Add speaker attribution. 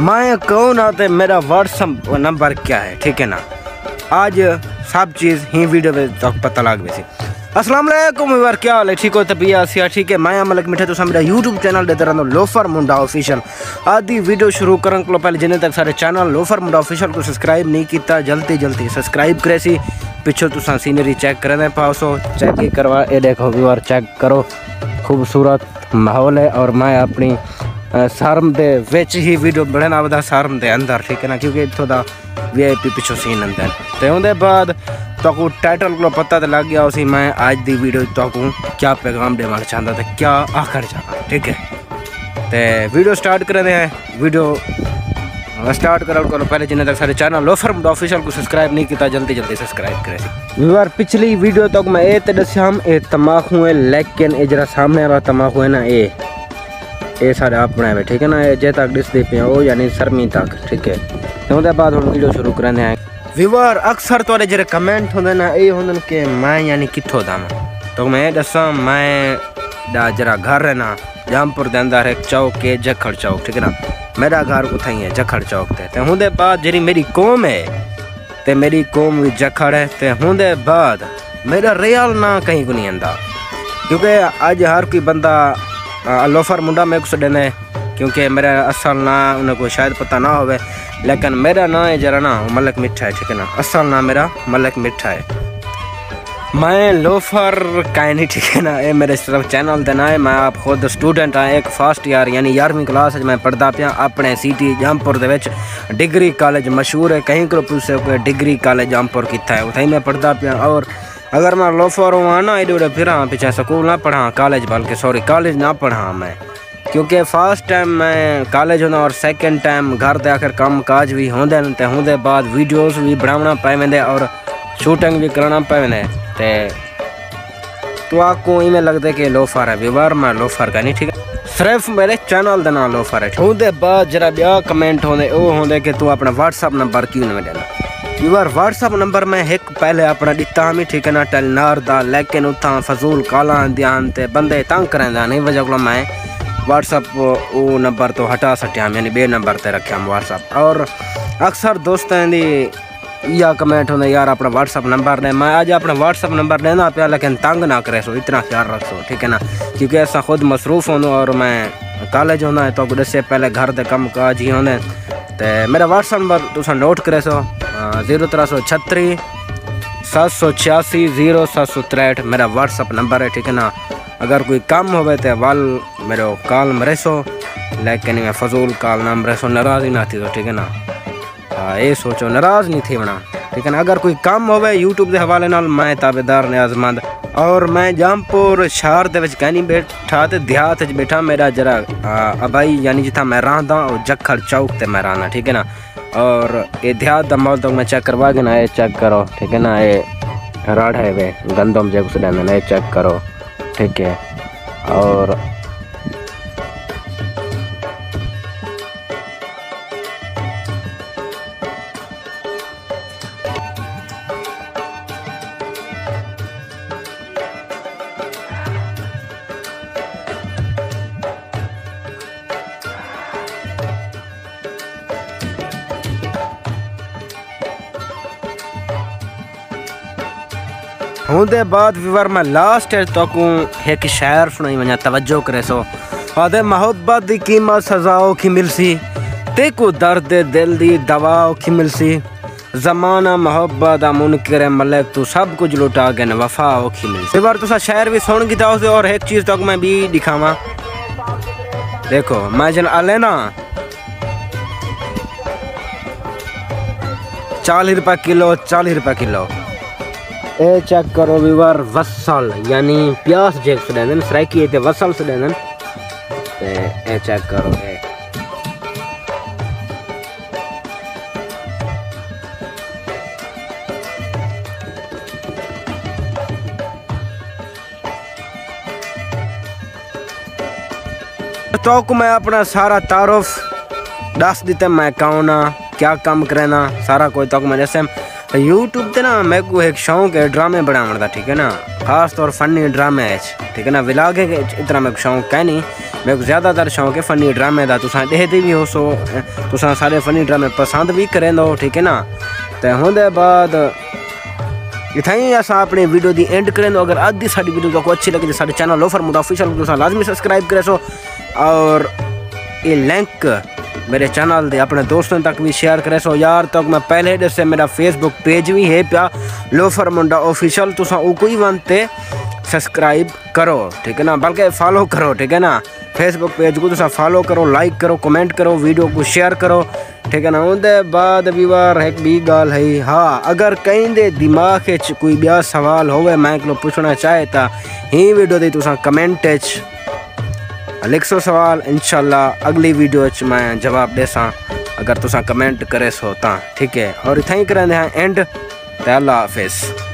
Speaker 1: मैं कौन आते मेरा व्हाट्सअप नंबर क्या है, ठीक है ना। आज सब चीज़ ही वीडियो में तो पता लग गई। अस्सलाम वालेकुम व्यूअर, क्या हाल है? ठीक हो? तबीयत सिया ठीक है? मैं मलक मिठा तो मेरा यूट्यूब चैनल देते रहता हूँ लोफर मुंडा ऑफिशियल। आदि वीडियो शुरू करने को पहले जिन्हें तक सारे चैनल लोफर मुंडा ऑफिशियल को सब्सक्राइब नहीं किया जल्दी जल्दी सब्सक्राइब करे सी। पिछो तुसा सीनरी चेक करने पाओ, चेक ही करवा ये देखो व्यूअर, चेक करो खूबसूरत माहौल है। और मैं अपनी सारम दे विच ही वीडियो बनाना वदा सारम दे अंदर, ठीक है ना, क्योंकि इतों का VIP पिछो सीन अंदर। तो उनके बाद तो टाइटल को पता तो लग गया उसी मैं आज दी वीडियो तो क्या पैगाम देना चाहता था, क्या आखिर चाहता, ठीक है। तो वीडियो स्टार्ट कर रहे हैं। वीडियो स्टार्ट करो पहले जिन्हें तक सारे चैनल लोफर मुंडा ऑफिशियल को सब्सक्राइब नहीं किया जल्दी जल्दी सब्सक्राइब करें। व्यूअर पिछली वीडियो तक मैं ये तो दस्याम ये तम्बाकू है, लेकिन ये जरा सामने वाला तम्बाकू है ना ये सारे अपने है, ठीक है ना। ये जे तक दिसते पे हो यानी सरमी तक, ठीक है। तो उसके बाद हम वीडियो शुरू करने हैं। व्यूअर अक्सर तो जो कमेंट होंगे ना ये होंगे कि मैं यानी कितों दा, तो मैं दसा मैं जरा घर है ना जामपुर के अंदर एक चौक है जखड़ चौक, ठीक है ना। मेरा घर उतना ही है जखड़ चौक ते। तो होंगे बाद जी मेरी कौम है तो मेरी कौम भी जखड़ है। तो होंगे बाद मेरा रियल ना कहीं को नहीं आंदा, क्योंकि अज हर कोई बंदा लोफर मुंडा में कुछ देने, क्योंकि मेरा असल ना उन्हें को शायद पता ना होवे, लेकिन मेरा ना है जरा ना मलक मिठा है, ठीक है ना। असल ना मेरा मलक मिठा है। मैं लोफर का नहीं, ठीक है ना। ये मेरे सिर्फ चैनल देना है। मैं आप खुद स्टूडेंट हाँ, एक फर्स्ट ईयर यानी 11वीं क्लास मैं पढ़ता पाया अपने सिटी जामपुर दे विच। डिग्री कॉलेज मशहूर है, कहीं को पूछे कोई डिग्री कॉलेज जामपुर कितना है उतना ही मैं पढ़ता पाया। और अगर मैं लोफर हुआ ना एडे फिर पीछे स्कूल ना पढ़ा कॉलेज, बल्कि सॉरी कॉलेज ना पढ़ा मैं, क्योंकि फर्स्ट टाइम मैं कॉलेज होना और सेकंड टाइम घर दे आखिर काम काज भी होंदे होंदे बाद वीडियोस भी बनाना पावेंदे और शूटिंग भी करना पावेंदे। तो आपको इमें लगता कि लोफर है व्यूअर, मैं लोफर का नहीं, ठीक है। सिर्फ मेरे चैनल का नाम लोफर है। उसके बाद जरा ब्याह कमेंट होंगे वो होंगे कि तू अपना व्हाट्सअप नंबर क्यों नहीं देना। व्यूअर व्हाट्सअप नंबर मैं एक पहले अपना दिता हमें, ठीक है ना, टेलनार दा, लेकिन उतना फजूल काला ध्यान ते बंदे तंग करेंदा नहीं वजह को मैं व्हाट्सअप वो नंबर तो हटा सटिया, यानी बे नंबर ते रखा व्हाट्सअप। और अक्सर दोस्तों की या कमेंट होंगे यार अपना व्हाट्सअप नंबर ने, मैं आज अपना व्हाट्सअप नंबर लेना पाया, लेकिन तंग ना करे सो, इतना ख्याल रखो, ठीक है ना, क्योंकि ऐसा खुद मसरूफ़ होना और मैं कॉलेज होना है तो दसे पहले घर के कम काज ही होने। तो मेरा व्हाट्सअप नंबर तुम नोट करे सो 0336 786 0763 मेरा व्हाट्सअप नंबर है, ठीक है ना। अगर कोई काम होवे तो वाल मेरे कॉल मरे सो, लेकिन मैं फजूल कॉल ना मरे सो, नाराज़ ही ना थी, तो ठीक है ना। ये सोचो नाराज़ नहीं थी बना, ठीक है ना। अगर कोई काम होवे यूट्यूब के हवाले नाल मैं ताबेदार न्याजमंद। और मैं जामपुर शहर दे विच कहीं बैठा तो देहात बैठा, मेरा जरा अबाई यानी जिथा मैं रहा और जखड़ चौक ते मैं रहना, ठीक है ना। और ये देहात का माहौल तो मैं चेक करवा के ना ये चेक करो, ठीक है ना। ये राड है वे गंदम जग से लेना ये चेक करो, ठीक है। और होंदे बाद व्यूअर मैं लास्ट तक एक शायर सुनाई वजा तवज्जो करे सो। आदे मोहब्बत दी कीमत सजाओ की मिलसी, तेको दर्द दिल दी दवाओ की मिलसी, जमाना मोहब्बत दा मुनकर मलक तू सब कुछ लुटा गए वफाओ की मिलसी। व्यूअर तुसा शायर भी सुन गिता हो। और एक चीज़ तक मैं भी दिखावा, देखो मैं जन आले ना 40 रुपये किलो 40 रुपये किलो। ए चेक करो व्यूअर वसल यानी प्यास जेक से देन सराइकी है वसल से देन। ए चेक करो तो को मैं अपना सारा तारुफ दस देते, मैं कौन क्या काम करना सारा कोई तो मैं जैसे यूट्यूब पे ना मेरे को एक शौक है ड्रामे बनाने का, ठीक है ना। खास तौर फनी ड्रामे ठीक है ना। व्लॉग के इतना मेरे को शौक है नहीं, मेरे को ज़्यादातर शौक है फनी ड्रामे का। तुसा देखते भी हो सो तुसा सारे फनी ड्रामे पसंद भी करें दो ठीक है ना। तो होंदे बाद इतना ही असा अपनी वीडियो की एंड करें दो। अगर आज की साड़ी वीडियो को अच्छी लगे तो सारे चैनल लोफर मुदा ऑफिशियल तुसा लाजमी सब्सक्राइब करे सो, और ये लिंक मेरे चैनल दे अपने दोस्तों तक भी शेयर करे सो यार। तक मैं पहले जैसे मेरा फेसबुक पेज भी है पिया लोफर मुंडा ऑफिशियल, तुसा उको ही बनते सब्सक्राइब करो ठीक है ना, बल्कि फॉलो करो ठीक है ना। फेसबुक पेज को तुसा फॉलो करो, लाइक करो, कमेंट करो, वीडियो को शेयर करो ठीक है ना। उनके बाद व्यूअर एक भी गाल है, हाँ अगर कहीं दे दिमाग कोई बया सवाल होवे मैं को पूछना चाहे तो ही वीडियो दे तुसा कमेंट लिख सो सवाल, इंशाल्लाह अगली वीडियो मैं जवाब दे सा अगर तुसा कमेंट करे सो ता ठीक है। और इतना ही करें एंड, अल्लाह हाफिज़।